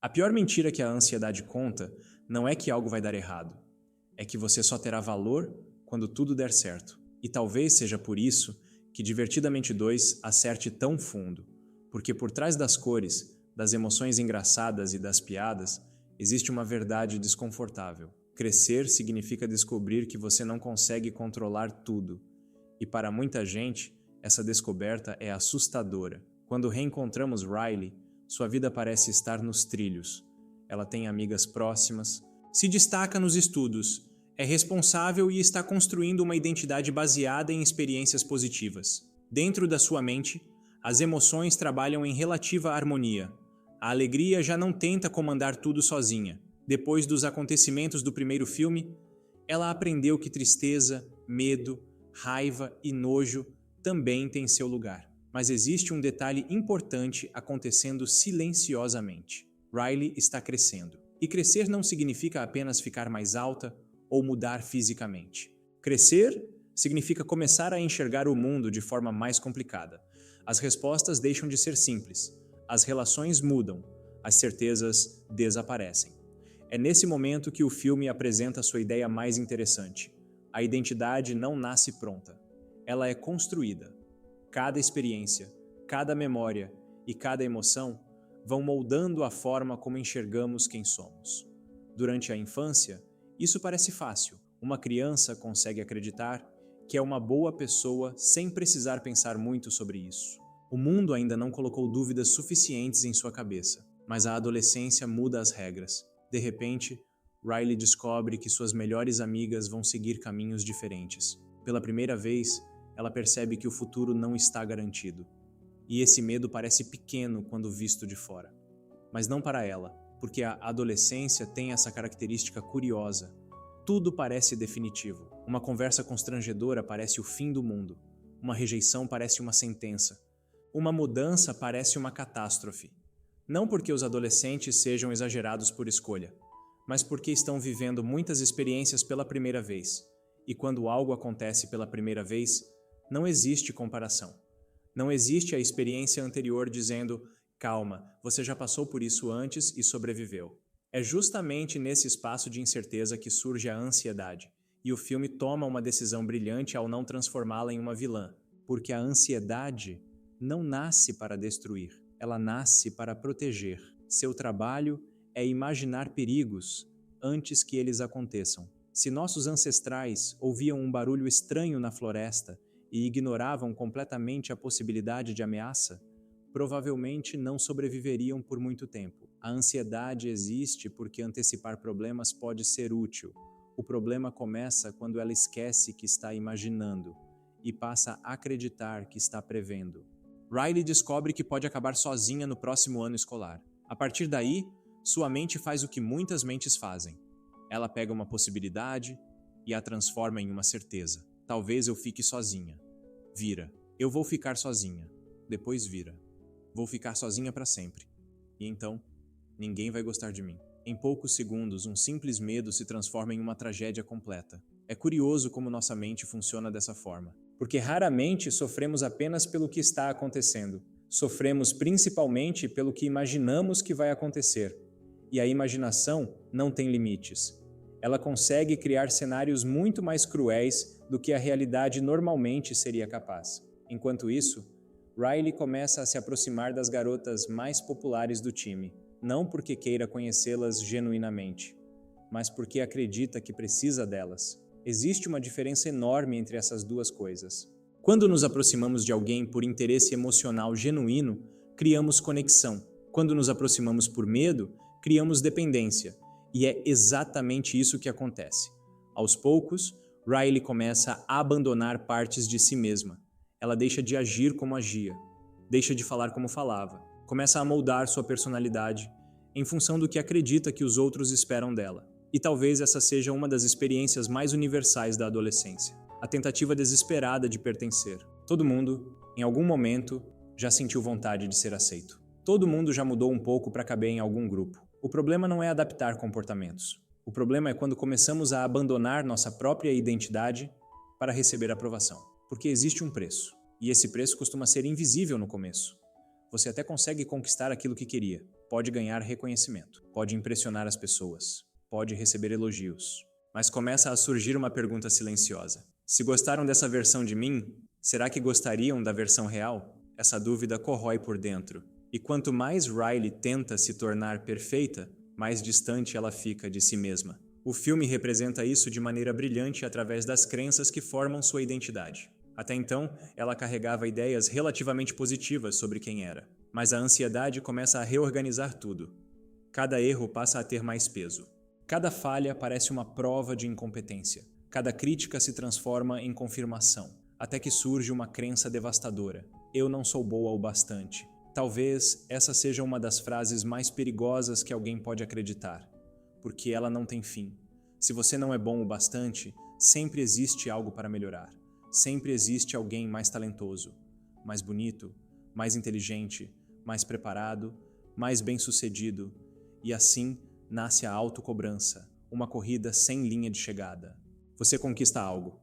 A pior mentira que a ansiedade conta não é que algo vai dar errado, é que você só terá valor quando tudo der certo. E talvez seja por isso que Divertidamente 2 acerte tão fundo, porque por trás das cores, das emoções engraçadas e das piadas, existe uma verdade desconfortável. Crescer significa descobrir que você não consegue controlar tudo. E para muita gente, essa descoberta é assustadora. Quando reencontramos Riley, sua vida parece estar nos trilhos. Ela tem amigas próximas, se destaca nos estudos, é responsável e está construindo uma identidade baseada em experiências positivas. Dentro da sua mente, as emoções trabalham em relativa harmonia. A alegria já não tenta comandar tudo sozinha. Depois dos acontecimentos do primeiro filme, ela aprendeu que tristeza, medo, raiva e nojo também têm seu lugar. Mas existe um detalhe importante acontecendo silenciosamente. Riley está crescendo. E crescer não significa apenas ficar mais alta ou mudar fisicamente. Crescer significa começar a enxergar o mundo de forma mais complicada. As respostas deixam de ser simples, as relações mudam, as certezas desaparecem. É nesse momento que o filme apresenta sua ideia mais interessante. A identidade não nasce pronta, ela é construída. Cada experiência, cada memória e cada emoção vão moldando a forma como enxergamos quem somos. Durante a infância, isso parece fácil. Uma criança consegue acreditar que é uma boa pessoa sem precisar pensar muito sobre isso. O mundo ainda não colocou dúvidas suficientes em sua cabeça, mas a adolescência muda as regras. De repente, Riley descobre que suas melhores amigas vão seguir caminhos diferentes. Pela primeira vez, ela percebe que o futuro não está garantido. E esse medo parece pequeno quando visto de fora. Mas não para ela, porque a adolescência tem essa característica curiosa. Tudo parece definitivo. Uma conversa constrangedora parece o fim do mundo. Uma rejeição parece uma sentença. Uma mudança parece uma catástrofe. Não porque os adolescentes sejam exagerados por escolha, mas porque estão vivendo muitas experiências pela primeira vez. E quando algo acontece pela primeira vez, não existe comparação. Não existe a experiência anterior dizendo: calma, você já passou por isso antes e sobreviveu. É justamente nesse espaço de incerteza que surge a ansiedade, e o filme toma uma decisão brilhante ao não transformá-la em uma vilã, porque a ansiedade não nasce para destruir, ela nasce para proteger. Seu trabalho é imaginar perigos antes que eles aconteçam. Se nossos ancestrais ouviam um barulho estranho na floresta e ignoravam completamente a possibilidade de ameaça, provavelmente não sobreviveriam por muito tempo. A ansiedade existe porque antecipar problemas pode ser útil. O problema começa quando ela esquece que está imaginando e passa a acreditar que está prevendo. Riley descobre que pode acabar sozinha no próximo ano escolar. A partir daí, sua mente faz o que muitas mentes fazem. Ela pega uma possibilidade e a transforma em uma certeza. Talvez eu fique sozinha. Vira. Eu vou ficar sozinha. Depois vira. Vou ficar sozinha para sempre. E então, ninguém vai gostar de mim. Em poucos segundos, um simples medo se transforma em uma tragédia completa. É curioso como nossa mente funciona dessa forma, porque raramente sofremos apenas pelo que está acontecendo. Sofremos principalmente pelo que imaginamos que vai acontecer. E a imaginação não tem limites. Ela consegue criar cenários muito mais cruéis do que a realidade normalmente seria capaz. Enquanto isso, Riley começa a se aproximar das garotas mais populares do time, não porque queira conhecê-las genuinamente, mas porque acredita que precisa delas. Existe uma diferença enorme entre essas duas coisas. Quando nos aproximamos de alguém por interesse emocional genuíno, criamos conexão. Quando nos aproximamos por medo, criamos dependência. E é exatamente isso que acontece. Aos poucos, Riley começa a abandonar partes de si mesma. Ela deixa de agir como agia, deixa de falar como falava, começa a moldar sua personalidade em função do que acredita que os outros esperam dela. E talvez essa seja uma das experiências mais universais da adolescência, a tentativa desesperada de pertencer. Todo mundo, em algum momento, já sentiu vontade de ser aceito. Todo mundo já mudou um pouco para caber em algum grupo. O problema não é adaptar comportamentos. O problema é quando começamos a abandonar nossa própria identidade para receber aprovação. Porque existe um preço, e esse preço costuma ser invisível no começo. Você até consegue conquistar aquilo que queria, pode ganhar reconhecimento, pode impressionar as pessoas, pode receber elogios. Mas começa a surgir uma pergunta silenciosa. Se gostaram dessa versão de mim, será que gostariam da versão real? Essa dúvida corrói por dentro. E quanto mais Riley tenta se tornar perfeita, mais distante ela fica de si mesma. O filme representa isso de maneira brilhante através das crenças que formam sua identidade. Até então, ela carregava ideias relativamente positivas sobre quem era. Mas a ansiedade começa a reorganizar tudo. Cada erro passa a ter mais peso. Cada falha parece uma prova de incompetência. Cada crítica se transforma em confirmação, até que surge uma crença devastadora. Eu não sou boa o bastante. Talvez essa seja uma das frases mais perigosas que alguém pode acreditar, porque ela não tem fim. Se você não é bom o bastante, sempre existe algo para melhorar. Sempre existe alguém mais talentoso, mais bonito, mais inteligente, mais preparado, mais bem-sucedido. E assim nasce a autocobrança, uma corrida sem linha de chegada. Você conquista algo,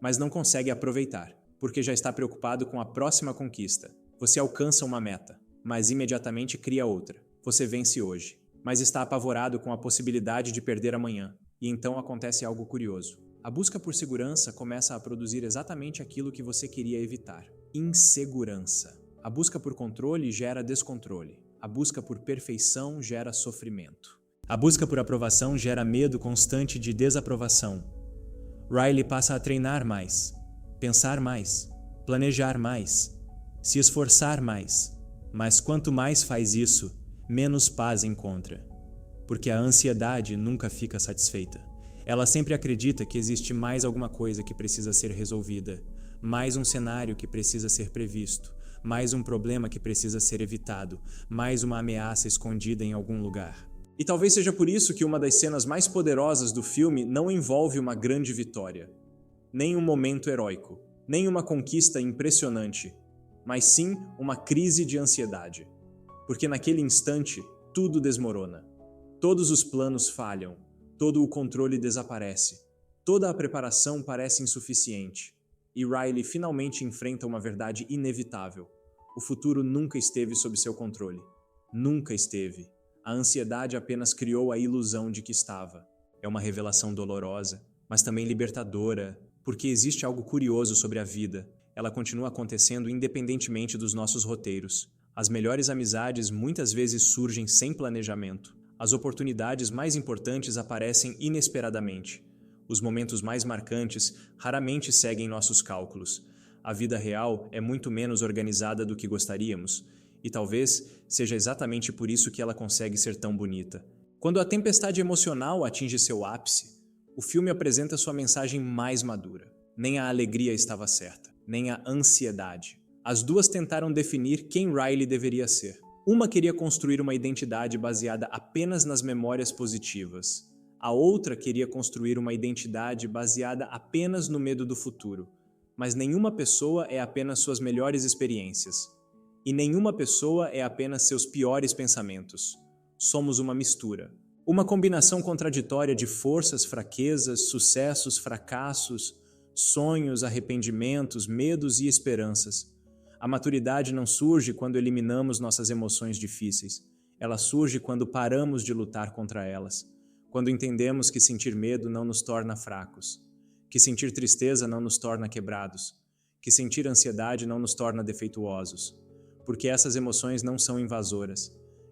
mas não consegue aproveitar, porque já está preocupado com a próxima conquista. Você alcança uma meta, mas imediatamente cria outra. Você vence hoje, mas está apavorado com a possibilidade de perder amanhã. E então acontece algo curioso. A busca por segurança começa a produzir exatamente aquilo que você queria evitar: insegurança. A busca por controle gera descontrole. A busca por perfeição gera sofrimento. A busca por aprovação gera medo constante de desaprovação. Riley passa a treinar mais, pensar mais, planejar mais, se esforçar mais. Mas quanto mais faz isso, menos paz encontra. Porque a ansiedade nunca fica satisfeita. Ela sempre acredita que existe mais alguma coisa que precisa ser resolvida, mais um cenário que precisa ser previsto, mais um problema que precisa ser evitado, mais uma ameaça escondida em algum lugar. E talvez seja por isso que uma das cenas mais poderosas do filme não envolve uma grande vitória, nem um momento heróico, nem uma conquista impressionante, mas sim uma crise de ansiedade. Porque naquele instante, tudo desmorona. Todos os planos falham, todo o controle desaparece, toda a preparação parece insuficiente. E Riley finalmente enfrenta uma verdade inevitável. O futuro nunca esteve sob seu controle. Nunca esteve. A ansiedade apenas criou a ilusão de que estava. É uma revelação dolorosa, mas também libertadora, porque existe algo curioso sobre a vida. Ela continua acontecendo independentemente dos nossos roteiros. As melhores amizades muitas vezes surgem sem planejamento. As oportunidades mais importantes aparecem inesperadamente. Os momentos mais marcantes raramente seguem nossos cálculos. A vida real é muito menos organizada do que gostaríamos, e talvez seja exatamente por isso que ela consegue ser tão bonita. Quando a tempestade emocional atinge seu ápice, o filme apresenta sua mensagem mais madura. Nem a alegria estava certa, nem a ansiedade. As duas tentaram definir quem Riley deveria ser. Uma queria construir uma identidade baseada apenas nas memórias positivas. A outra queria construir uma identidade baseada apenas no medo do futuro. Mas nenhuma pessoa é apenas suas melhores experiências. E nenhuma pessoa é apenas seus piores pensamentos. Somos uma mistura. Uma combinação contraditória de forças, fraquezas, sucessos, fracassos, sonhos, arrependimentos, medos e esperanças. A maturidade não surge quando eliminamos nossas emoções difíceis. Ela surge quando paramos de lutar contra elas. Quando entendemos que sentir medo não nos torna fracos. Que sentir tristeza não nos torna quebrados. Que sentir ansiedade não nos torna defeituosos. Porque essas emoções não são invasoras.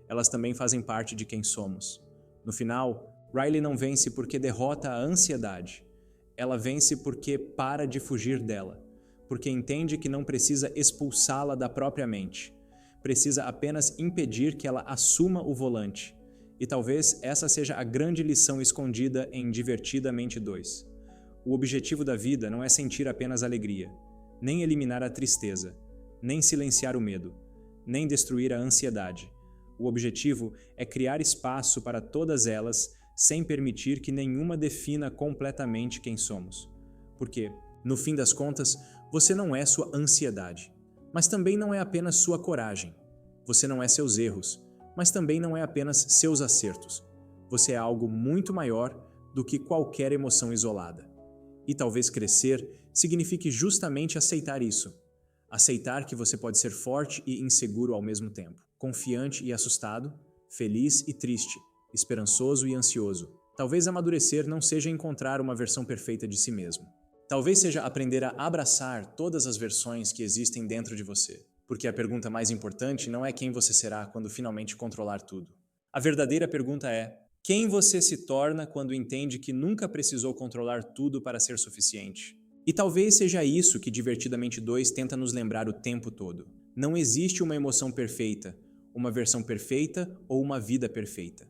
Elas também fazem parte de quem somos. No final, Riley não vence porque derrota a ansiedade. Ela vence porque para de fugir dela. Porque entende que não precisa expulsá-la da própria mente. Precisa apenas impedir que ela assuma o volante. E talvez essa seja a grande lição escondida em Divertidamente 2. O objetivo da vida não é sentir apenas alegria, nem eliminar a tristeza, nem silenciar o medo, nem destruir a ansiedade. O objetivo é criar espaço para todas elas sem permitir que nenhuma defina completamente quem somos. Porque, no fim das contas, você não é sua ansiedade, mas também não é apenas sua coragem. Você não é seus erros, mas também não é apenas seus acertos. Você é algo muito maior do que qualquer emoção isolada. E talvez crescer signifique justamente aceitar isso. Aceitar que você pode ser forte e inseguro ao mesmo tempo, confiante e assustado, feliz e triste, esperançoso e ansioso. Talvez amadurecer não seja encontrar uma versão perfeita de si mesmo. Talvez seja aprender a abraçar todas as versões que existem dentro de você. Porque a pergunta mais importante não é quem você será quando finalmente controlar tudo. A verdadeira pergunta é: quem você se torna quando entende que nunca precisou controlar tudo para ser suficiente? E talvez seja isso que Divertidamente 2 tenta nos lembrar o tempo todo. Não existe uma emoção perfeita, uma versão perfeita ou uma vida perfeita.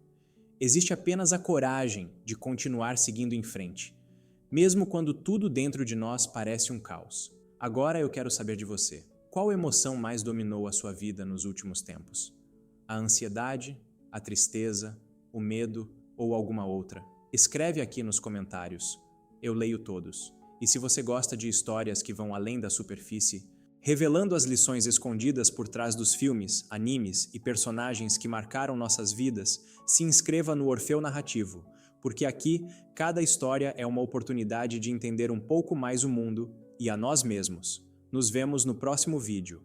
Existe apenas a coragem de continuar seguindo em frente, mesmo quando tudo dentro de nós parece um caos. Agora eu quero saber de você. Qual emoção mais dominou a sua vida nos últimos tempos? A ansiedade, a tristeza, o medo ou alguma outra? Escreve aqui nos comentários. Eu leio todos. E se você gosta de histórias que vão além da superfície, revelando as lições escondidas por trás dos filmes, animes e personagens que marcaram nossas vidas, se inscreva no Orfeu Narrativo, porque aqui cada história é uma oportunidade de entender um pouco mais o mundo e a nós mesmos. Nos vemos no próximo vídeo.